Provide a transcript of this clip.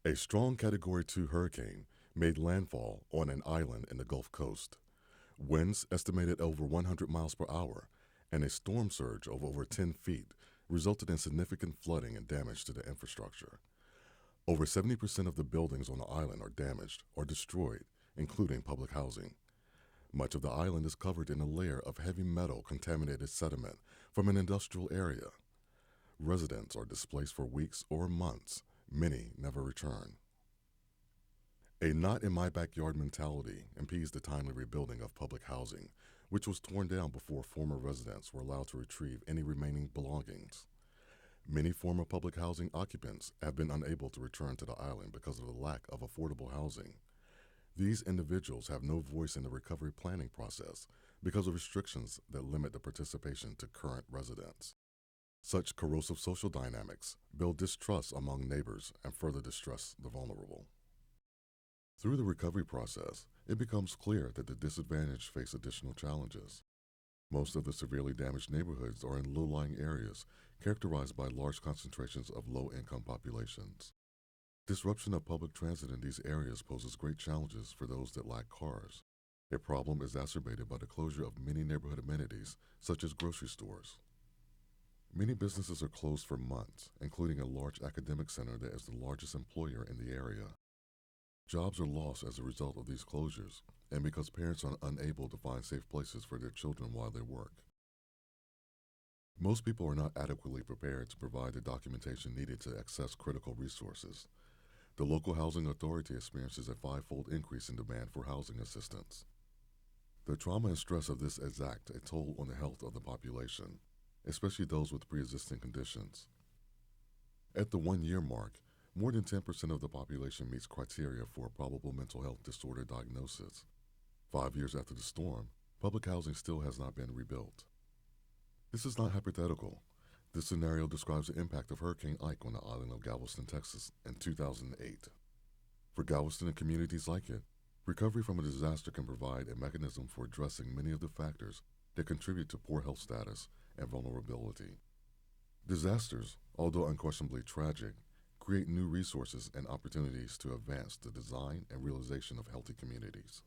A strong Category 2 hurricane made landfall on an island in the Gulf Coast. Winds estimated over 100 miles per hour and a storm surge of over 10 feet resulted in significant flooding and damage to the infrastructure. Over 70% of the buildings on the island are damaged or destroyed, including public housing. Much of the island is covered in a layer of heavy metal contaminated sediment from an industrial area. Residents are displaced for weeks or months. Many never return. A not in my backyard mentality impedes the timely rebuilding of public housing, which was torn down before former residents were allowed to retrieve any remaining belongings. Many former public housing occupants have been unable to return to the island because of the lack of affordable housing. These individuals have no voice in the recovery planning process because of restrictions that limit the participation to current residents. Such corrosive social dynamics build distrust among neighbors and further distress the vulnerable. Through the recovery process, it becomes clear that the disadvantaged face additional challenges. Most of the severely damaged neighborhoods are in low-lying areas characterized by large concentrations of low-income populations. Disruption of public transit in these areas poses great challenges for those that lack cars, a problem exacerbated by the closure of many neighborhood amenities, such as grocery stores. Many businesses are closed for months, including a large academic center that is the largest employer in the area. Jobs are lost as a result of these closures, and because parents are unable to find safe places for their children while they work. Most people are not adequately prepared to provide the documentation needed to access critical resources. The local housing authority experiences a five-fold increase in demand for housing assistance. The trauma and stress of this exact a toll on the health of the population, especially those with pre-existing conditions. At the 1-year mark, more than 10% of the population meets criteria for a probable mental health disorder diagnosis. 5 years after the storm, public housing still has not been rebuilt. This is not hypothetical. This scenario describes the impact of Hurricane Ike on the island of Galveston, Texas in 2008. For Galveston and communities like it, recovery from a disaster can provide a mechanism for addressing many of the factors that contribute to poor health status and vulnerability. Disasters, although unquestionably tragic, create new resources and opportunities to advance the design and realization of healthy communities.